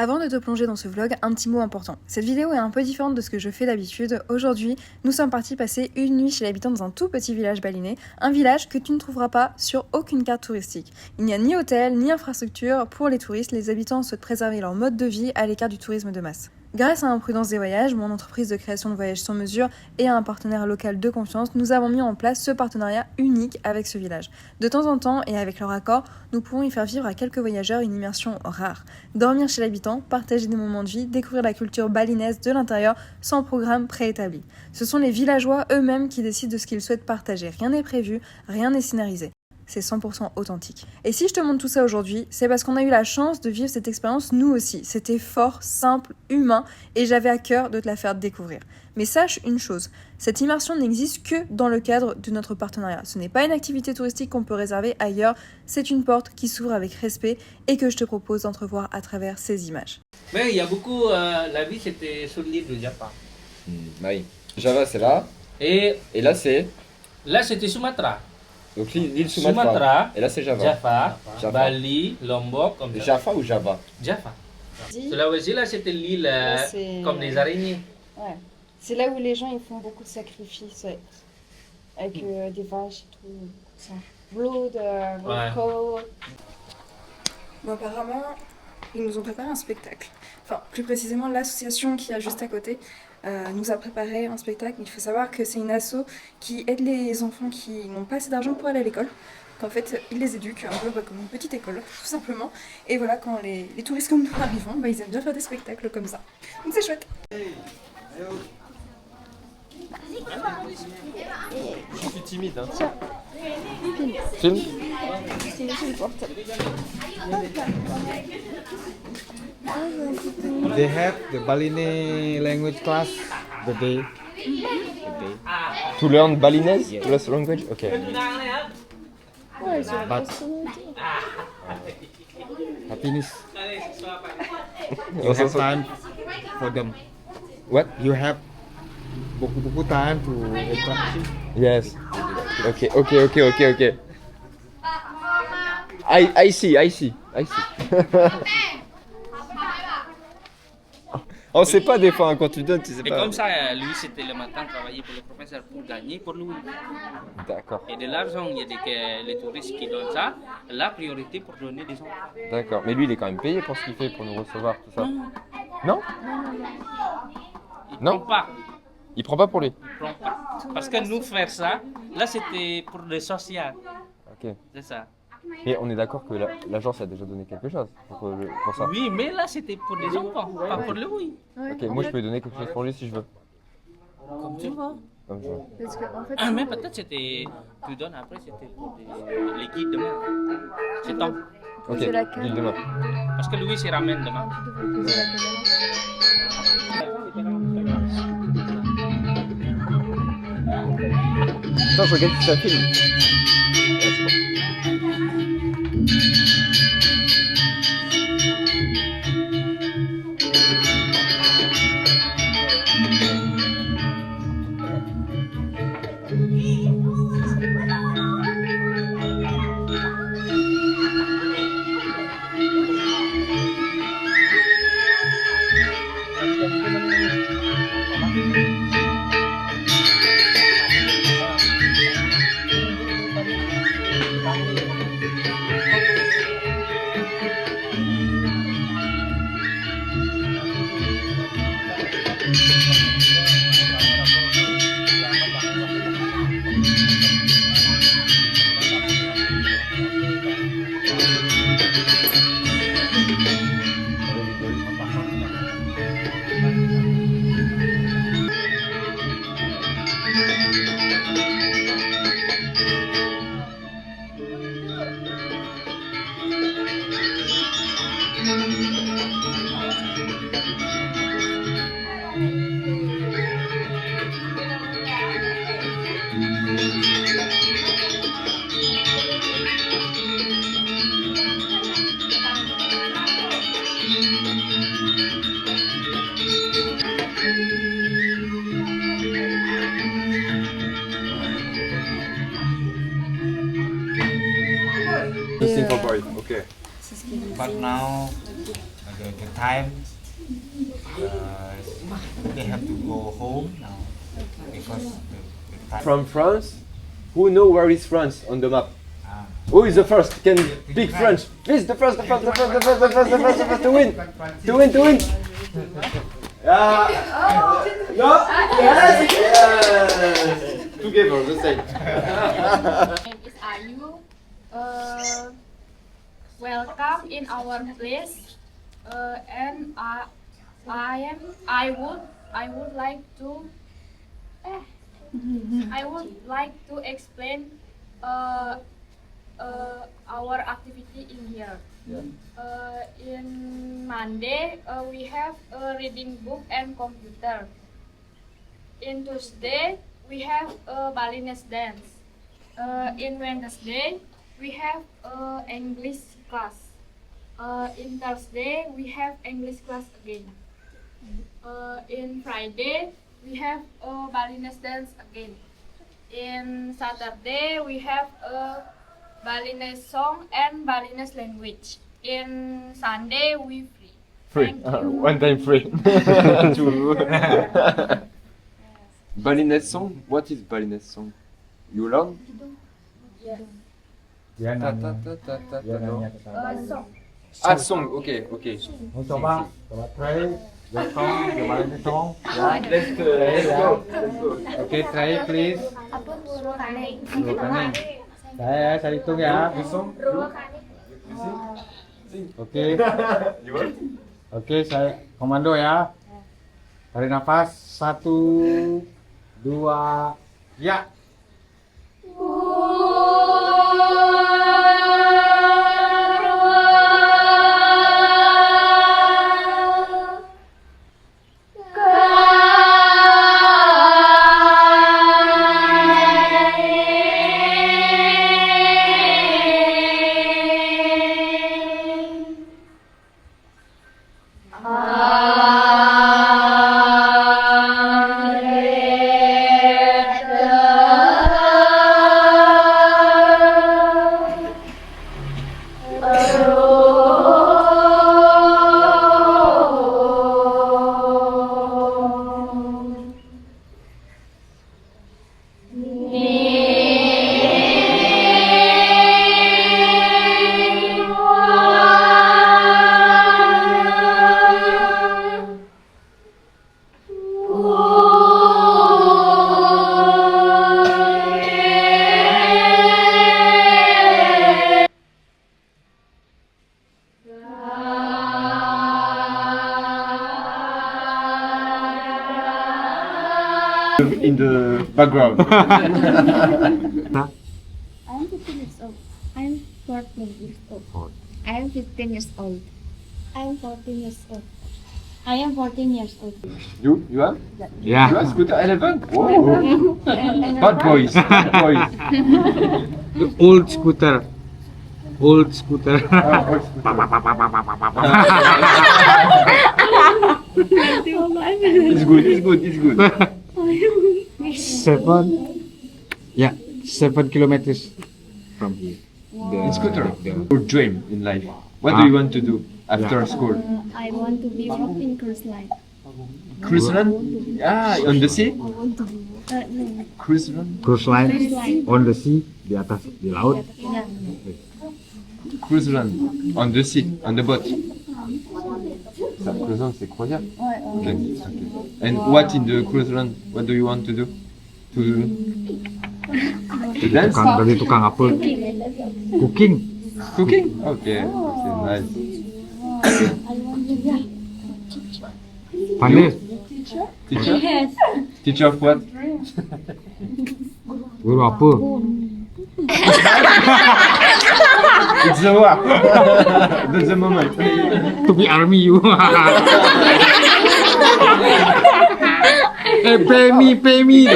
Avant de te plonger dans ce vlog, un petit mot important. Cette vidéo est un peu différente de ce que je fais d'habitude. Aujourd'hui, nous sommes partis passer une nuit chez l'habitant dans un tout petit village balinais, un village que tu ne trouveras pas sur aucune carte touristique. Il n'y a ni hôtel, ni infrastructure. Pour les touristes, les habitants souhaitent préserver leur mode de vie à l'écart du tourisme de masse. Grâce à Imprudence des Voyages, mon entreprise de création de voyages sur mesure et à un partenaire local de confiance, nous avons mis en place ce partenariat unique avec ce village. De temps en temps, et avec leur accord, nous pouvons y faire vivre à quelques voyageurs une immersion rare. Dormir chez l'habitant, partager des moments de vie, découvrir la culture balinaise de l'intérieur sans programme préétabli. Ce sont les villageois eux-mêmes qui décident de ce qu'ils souhaitent partager. Rien n'est prévu, rien n'est scénarisé. C'est 100% authentique. Et si je te montre tout ça aujourd'hui, c'est parce qu'on a eu la chance de vivre cette expérience nous aussi. C'était fort, simple, humain, et j'avais à cœur de te la faire découvrir. Mais sache une chose, cette immersion n'existe que dans le cadre de notre partenariat. Ce n'est pas une activité touristique qu'on peut réserver ailleurs, c'est une porte qui s'ouvre avec respect et que je te propose d'entrevoir à travers ces images. Mais il y a beaucoup, la vie c'était sur l'île de Java. Oui. Java c'est là, Et et là c'est... là c'était Sumatra. Donc l'île Sumatra, et là c'est Java. Java, Java. Bali, Lombok, comme ça. Java ou Java? Java. Sulawesi là c'était l'île comme des araignées. Ouais. C'est là où les gens ils font beaucoup de sacrifices, ouais. Avec des vaches et tout. Ça. Blood, cow. Bon, apparemment, ils nous ont préparé un spectacle. Enfin, plus précisément, l'association qui est juste à côté nous a préparé un spectacle. Il faut savoir que c'est une asso qui aide les enfants qui n'ont pas assez d'argent pour aller à l'école. Qu'en fait, ils les éduquent un peu comme une petite école, tout simplement. Et voilà, quand les touristes comme nous arrivent, bah, ils aiment bien faire des spectacles comme ça. Donc c'est chouette. Je suis timide. Hein. Film. They have the Balinese language class the day. To learn Balinese? To learn language? Ok. But happiness. You Also, have time for them. What? You have buku-buku time to interaction. Yes. Ok. I see. On sait pas des fois hein, quand tu donnes, tu sais Et pas. comme ça, lui c'était le matin travailler pour le professeur pour gagner pour lui. D'accord. Et de l'argent, il y a les touristes qui donnent ça, la priorité pour donner des enfants. D'accord. Mais lui, il est quand même payé pour ce qu'il fait, pour nous recevoir, tout ça. Non? Il Non. prend pas. Il prend pas pour lui. Il prend pas. Parce que nous faire ça, là c'était pour le social. Ok. C'est ça. Mais on est d'accord que l'agence a déjà donné quelque chose pour ça. Oui, mais là c'était pour des enfants, pas pour le oui. Ok, moi je peux lui donner quelque chose pour lui si je veux. Comme tu veux. Comme je veux. Parce que, en fait, Ah, mais peut-être c'était. Tu donnes après, c'était pour les guides demain. C'est temps. Ok, Poser la carte. dis demain. Parce que Louis s'y ramène demain. tu devrais poser la caméra. Attends, je regarde si ça filme. Ah, c'est bon. Just incorporate, okay. C'est ce qu'il disait. But now the time they have to go home now because the time. From France, who know where is France on the map? Ah. Who is the first? Can speak French? Please, the first to win! To win! No? Yes! Together, the same. name is Ayu. Welcome in our place. And I would like to explain our activity in here. In Monday, we have a reading book and computer. In Tuesday, we have a Balinese dance. In Wednesday, we have English class. In Thursday, we have English class again. In Friday, we have Balinese dance again. In Saturday, we have a Balinese song and Balinese language. In Sunday, we free. Free. Thank you. One time free. Two. Balinese song? What is Balinese song? You learn? Yes. Dia Ta, ta, nanya, ta, ta, ta, dia ta, no. nanya ke saya. Song. Ah, song, okay. Mau coba try. Welcome, gimana nih song? Ya. Let's go. Oke, try please. Dua kali. Saya hitung ya. Oke. Oke, saya komando ya. Tarik nafas. 1, 2, ya. In the background. I am 15 years old. I am 14 years old. I am 15 years old. I am 14 years old. I am 14 years old. You have? Ya. You have scooter 11? Whoa. Bad boys. Bad boys. Old scooter. Old scooter. It's good. 7 kilometers from here. In scooter. Your dream in life. What do you want to do after school? I want to be walking cruise line. Cruise line? Ah, on the sea? No. Cruise line? Cruise line Cruise line. on the sea, di atas, di laut. Yeah. Cruise line. On the sea, on the boat. Ça, cruise line, c'est croisière? Okay. And what in the cruise line? What do you want to do? To dance? Dari tukang apa? Cooking. Cooking? Okay, nice. Pandai. Teacher? Teacher of what? Guru apa? It's the work. That's the moment. To be army you. Pay me.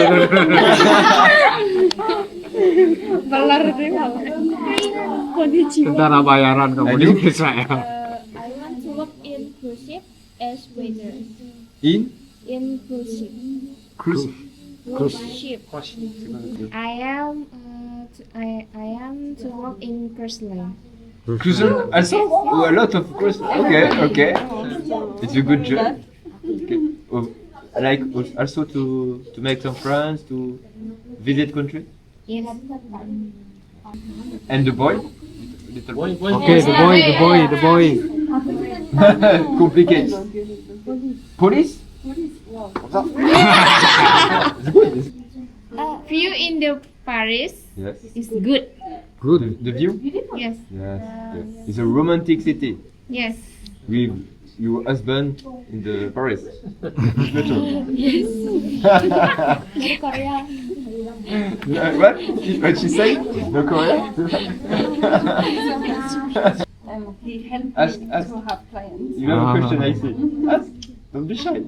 Tentara bayaran kamu di Israel. I want to work in cruise ship as waiter. In? In cruise ship. Cruise. Cruise ship. I am to work in cruise line. Cruiser also? Oh, a lot of cruise. Okay, okay. It's a good job. Okay. Oh, like also to make some friends, to visit country. Yes. And the boy? Little boy. Okay, the boy. Complicated. Police? It's good. View in the Paris Yes. is good. Good. The view? Yes. Yes. Yes. It's a romantic city. Yes. With your husband in the Paris. Korea. What? What she say? No Korea? He helped Ask, me ask. to have clients. You have a question, I see. Ask. Don't be shy.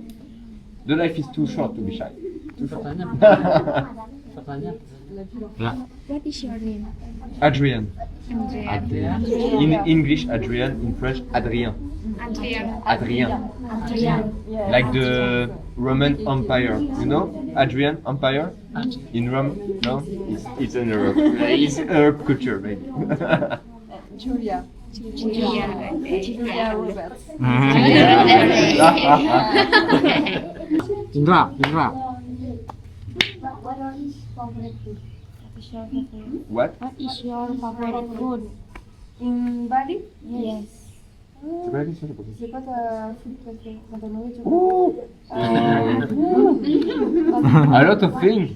The life is too short to be shy. Too short. What is your name? Adrien. Andrea. In English, Adrien. In French, Adrien. Adrian. Adrien. Adrian. Like the Roman Empire. You know? Adrian Empire? In Rome? No? It's in Europe. It's Arab culture, maybe. Julia. Julia. Julia Roberts. Indra. What? What is your favorite food? In Bali, Yes. C'est pas la question, c'est pas ça. c'est quoi ta food préférée? Enfin, ta nourriture A lot of things.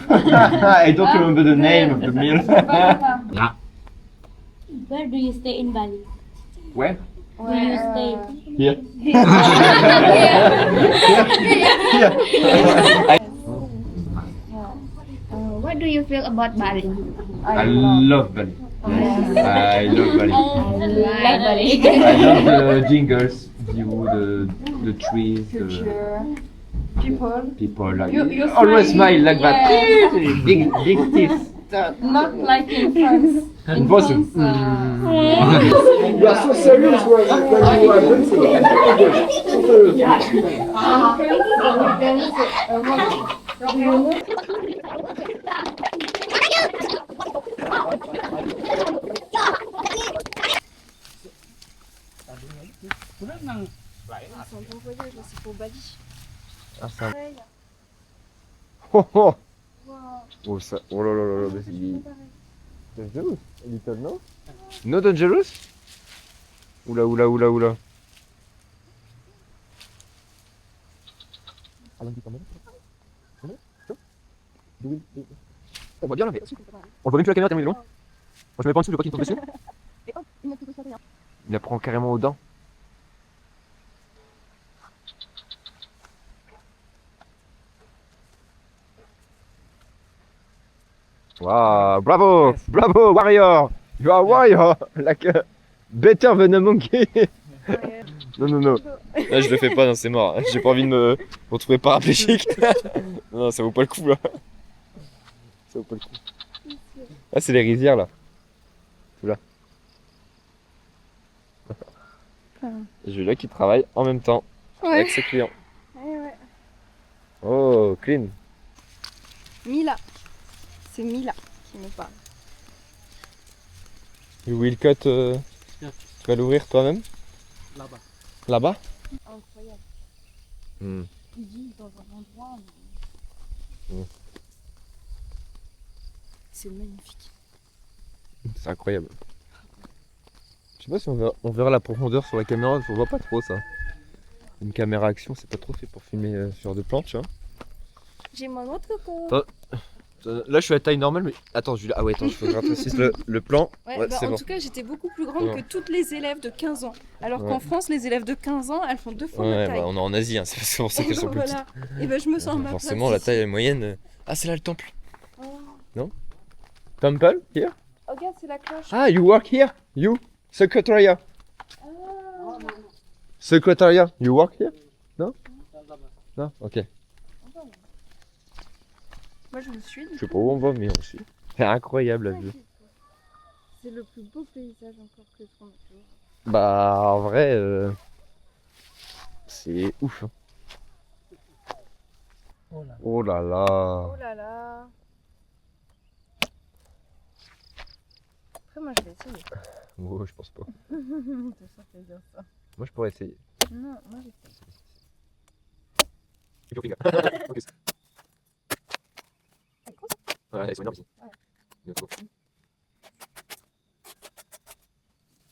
I don't remember the name of the meal. Where do you stay in Bali? Where? Where do you stay? Here. What do you feel about Bali? I love Bali. I love Bali. Like Bali. I love the jingles, view, the trees, the Culture, people, people. Like, You always smile. smile like that. Big teeth. not like in France. In Impossible. France, You are so serious when you are dancing. Ah, ça. Oh oh. Oh ça. Oh là là là là. Mais c'est dangerous. A little no? No dangerous? Oula oula oula oula. On voit bien là, mais on voit même plus la caméra tellement il est loin. Moi je mets pas en dessous, je veux pas qu'il me tombe dessus. Il la prend carrément aux dents. Wow, bravo, bravo, warrior. You are warrior, like a better than a monkey. Non, non, non. Là, je le fais pas, non, c'est mort. J'ai pas envie de me retrouver paraplégique. Non, ça vaut pas le coup, là. Ça vaut pas le coup. Ah, c'est les rizières, là. Tout là. Julia qui travaille en même temps avec ses clients. Oh, clean. Mila. C'est Mila qui me parle. You will cut. Tu vas l'ouvrir toi-même? Là-bas. Là-bas? Incroyable. Hmm. Il vit dans un endroit. C'est magnifique. C'est incroyable. Je sais pas si on verra la profondeur sur la caméra, on voit pas trop ça. Une caméra action, c'est pas trop fait pour filmer sur de planches. Hein. J'ai mon autre coco. Là, je suis à taille normale, mais attends, Julia. Ah ouais, attends, je faut que je rafraîchisse le plan. Ouais, Bah, c'est en bon. tout cas, j'étais beaucoup plus grande Ouais. que toutes les élèves de 15 ans. Alors Ouais. qu'en France, les élèves de 15 ans, elles font 2 fois Ouais, ma taille. bah, on est en Asie, hein, c'est pour ça qu'elles sont plus petites. Voilà. Et ben je me sens à ma Forcément, place la ici. taille est moyenne. Ah, c'est là le temple. Oh. Non? Temple? Here? Regarde, c'est la cloche. Ah, you work here? You? Secretariat? Secretariat? You work here? Non? Non? Ok. Moi, je me suis. Je sais pas où on va, mais on suit. C'est incroyable la vue. C'est le plus beau paysage encore que je trouve. Bah, en vrai, c'est ouf. Hein. Oh là. Oh là là. Oh là là. Après, moi, je vais essayer. Oh, je pense pas. T'es sûr qu'elle dire ça? Moi, je pourrais essayer. Non, moi, j'essaie. Ouais, ils sont énormes ici. Ouais. Let's go.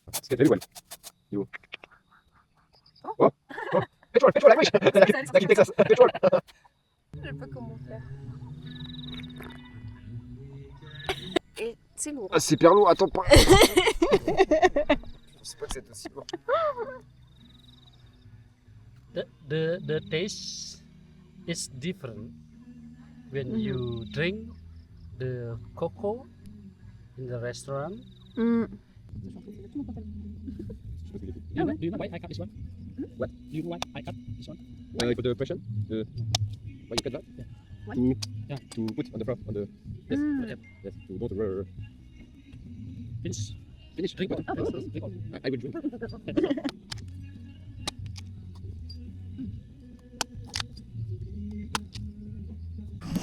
Est-ce qu'elle est belle ou elle? Il est où? Oh! Oh! Pétrole! Pétrole! Oui! C'est la Texas! Pétrole! Je sais pas comment faire. Et c'est lourd. Ah, c'est hyper lourd, attends pas! Je pensais pas que c'était aussi lourd. The taste is different when you drink the cocoa in the restaurant. Mm. Do you know why I cut this one? What? Do you know why I cut this one? For the question? Why you cut that? What? To, Yeah. to put on the front, on the... Yes. Yes, to don't... Finish. Finish, drink water. Yes, drink water. I will drink.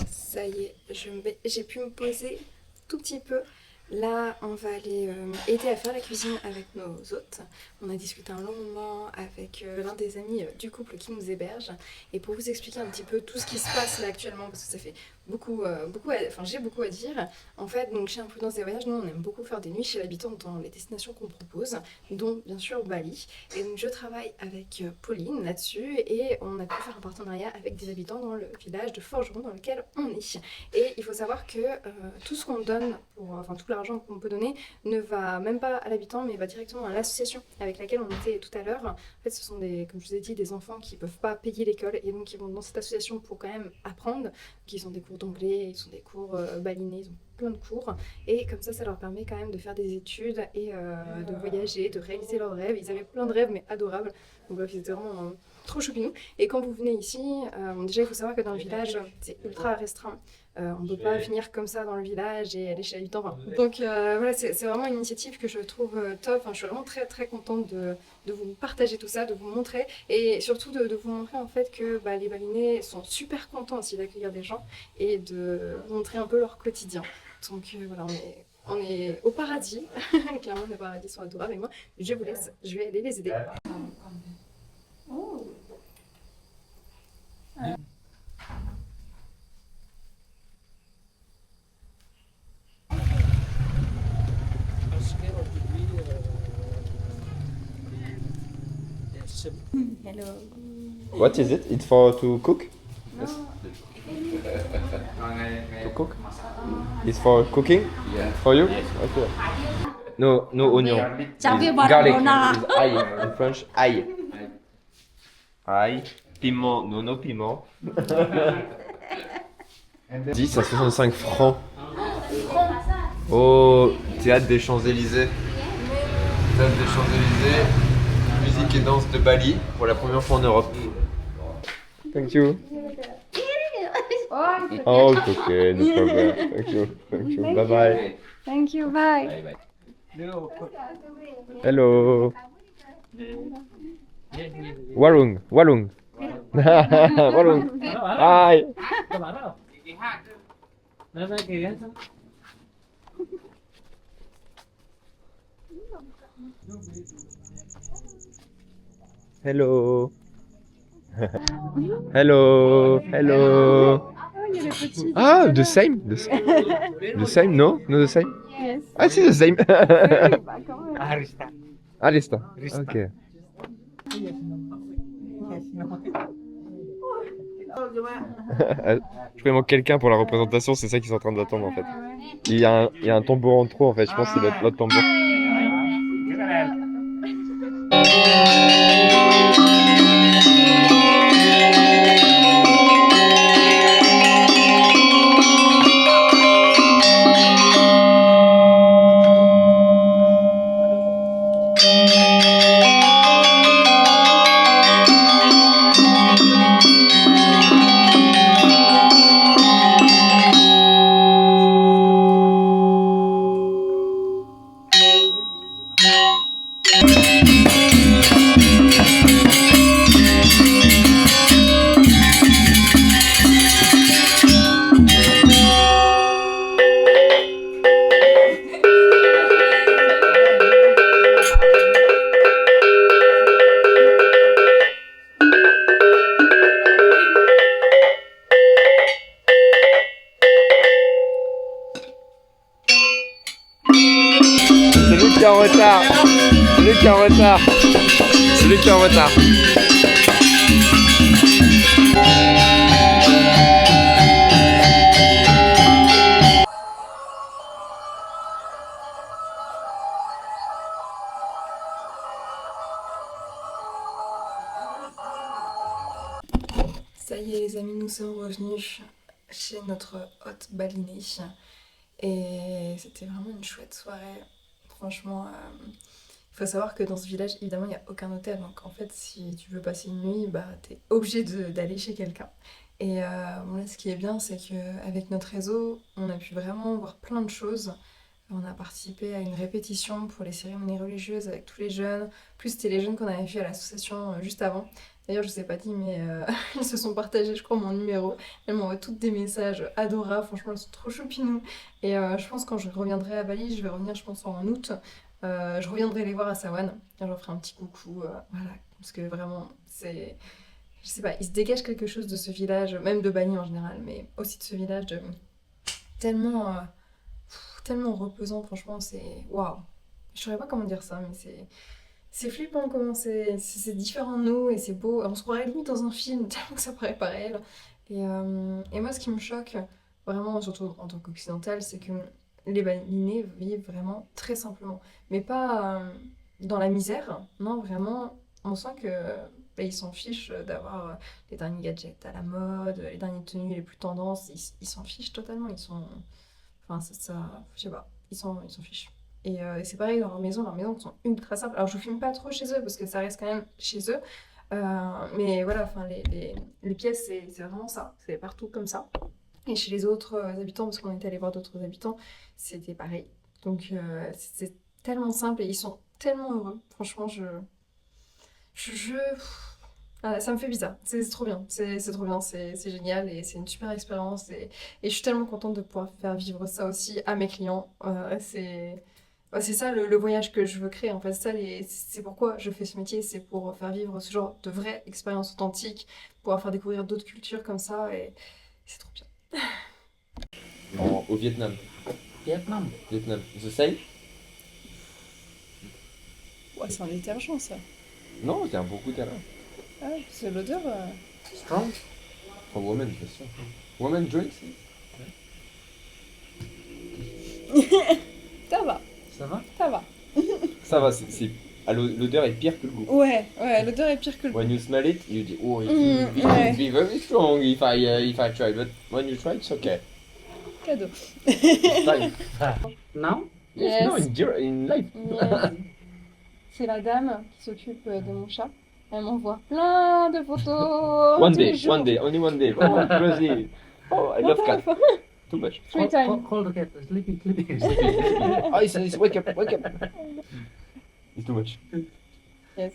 Ça y est, j'ai pu me poser tout petit peu. Là, on va aller aider à faire la cuisine avec nos hôtes. On a discuté un long moment avec l'un des amis du couple qui nous héberge. Et pour vous expliquer un petit peu tout ce qui se passe là actuellement, parce que ça fait j'ai beaucoup à dire. En fait, donc chez Imprudence des Voyages, nous on aime beaucoup faire des nuits chez l'habitant dans les destinations qu'on propose, dont bien sûr Bali. Et donc je travaille avec Pauline là-dessus et on a pu faire un partenariat avec des habitants dans le village de Forgeron dans lequel on est. Et il faut savoir que tout ce qu'on donne, tout l'argent qu'on peut donner, ne va même pas à l'habitant, mais va directement à l'association avec laquelle on était tout à l'heure. En fait, ce sont comme je vous ai dit, des enfants qui ne peuvent pas payer l'école et donc qui vont dans cette association pour quand même apprendre, qu'ils ont des cours d'anglais, ils ont des cours balinés, ils ont plein de cours. Et comme ça leur permet quand même de faire des études et de voyager, de réaliser leurs rêves. Ils avaient plein de rêves, mais adorables. Donc bref, ils étaient vraiment trop choupinous. Et quand vous venez ici, déjà il faut savoir que dans le village, c'est ultra restreint. On ne peut pas venir comme ça dans le village et aller chez l'habitant. Donc voilà, c'est vraiment une initiative que je trouve top. Je suis vraiment très très contente de vous partager tout ça, de vous montrer et surtout de vous montrer en fait que les Balinais sont super contents aussi d'accueillir des gens et de montrer un peu leur quotidien. Donc voilà, on est au paradis. Clairement, les paradis sont adorables. Et moi, je vous laisse, je vais aller les aider. Oh. Hello. What is it? It's for to cook? No. Yes. To cook? It's for cooking? Yeah. For you? Okay. No onion. Garlic. Garlic is ail in French. Ail. Ail. Piment. No piment. 10 à 65 francs. Oh, théâtre des Champs-Élysées. Théâtre des Champs-Élysées. Musique et danse de Bali pour la première fois en Europe. Thank you. Oh, it's okay, no problem. Thank you. Bye bye. Thank you, bye. Hello. Warung. Warung. Hi. Hello. Hello. Hello. Ah, the same. The same, no? Not the same? Yes. I see the same. Arista. Arista. Ok. Je crois qu'il manque quelqu'un pour la représentation, c'est ça qu'ils sont en train d'attendre en fait. Il y a un tambour en trop en fait, je pense que c'est l'autre tambour. qui est en retard. Celui qui est en retard. Celui qui est en retard. Ça y est les amis, nous sommes revenus chez notre hôte balinais et c'était vraiment une chouette soirée. Franchement, il faut savoir que dans ce village, évidemment, il n'y a aucun hôtel. Donc en fait, si tu veux passer une nuit, bah, t'es obligé d'aller chez quelqu'un. Et bon, là, ce qui est bien, c'est qu'avec notre réseau, on a pu vraiment voir plein de choses. On a participé à une répétition pour les cérémonies religieuses avec tous les jeunes. Plus c'était les jeunes qu'on avait fait à l'association juste avant. D'ailleurs, je ne vous ai pas dit, mais ils se sont partagés, je crois, mon numéro. Elles m'envoient toutes des messages adorables. Franchement, elles sont trop choupinous. Et je pense que quand je reviendrai à Bali, je vais revenir, je pense, en août. Je reviendrai les voir à Sawan. Je leur ferai un petit coucou. Voilà. Parce que vraiment, c'est... Je sais pas, il se dégage quelque chose de ce village, même de Bali en général, mais aussi de ce village de... tellement reposant, franchement, c'est... Waouh! Je saurais pas comment dire ça, mais c'est flippant comment c'est différent de nous et c'est beau. On se croirait limite dans un film tellement que ça paraît pas réel. Et moi, ce qui me choque vraiment, surtout en tant qu'occidental, c'est que les Balinais vivent vraiment très simplement. Mais pas dans la misère, non, vraiment, on sent que ils s'en fichent d'avoir les derniers gadgets à la mode, les dernières tenues les plus tendances. Ils s'en fichent totalement. Ils sont... Enfin, ça je sais pas, ils s'en fichent. Et c'est pareil dans leurs maisons sont ultra simples. Alors je ne filme pas trop chez eux parce que ça reste quand même chez eux. Mais voilà, enfin, les pièces, c'est vraiment ça. C'est partout comme ça. Et chez les autres habitants, parce qu'on était allé voir d'autres habitants, c'était pareil. Donc c'est tellement simple et ils sont tellement heureux. Franchement, ah, ça me fait bizarre. C'est trop bien. C'est trop bien. C'est génial et c'est une super expérience. Et je suis tellement contente de pouvoir faire vivre ça aussi à mes clients. C'est ça le voyage que je veux créer. En fait, c'est pourquoi je fais ce métier. C'est pour faire vivre ce genre de vraie expérience authentique, pouvoir faire découvrir d'autres cultures comme ça. Et c'est trop bien. Au Vietnam. Vietnam. Vietnam. The same? Ouais, c'est un détergent ça. Non, c'est un bon coup terrain. Ah, c'est l'odeur. Strong. For women, bien sûr. Women drinks? Ça va, Ça va? ça va. Ça va, l'odeur est pire que le goût. Ouais, l'odeur est pire que le goût. When you smell it, you think, oh, it ouais. would be very strong if I tried. But when you try, it's okay. Cadeau. It's like, Now? Yes. no, in life. Yes. C'est la dame qui s'occupe de mon chat. Elle m'envoie plein de photos. One tous les day, jours. only one day. Oh, crazy. Oh, I love cat. Too much. Free time. Call the cat. Sleeping. Oh, it's wake up. It's too much. Yes.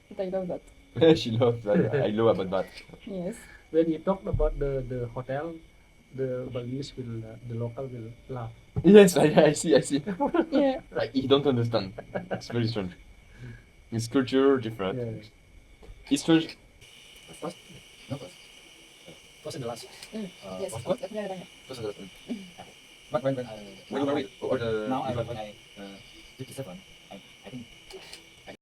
But I love that. She loves that. I know about that. Yes. When you talk about the hotel, the Balinese will, the local will laugh. Yes, I see. Yeah. Like, you don't understand. It's very strange. It's culture different. Yeah. It's strange. First and the last. Yes. Of course. La première. First and the last. When you married? Or the Now you I got when what? I 57, I think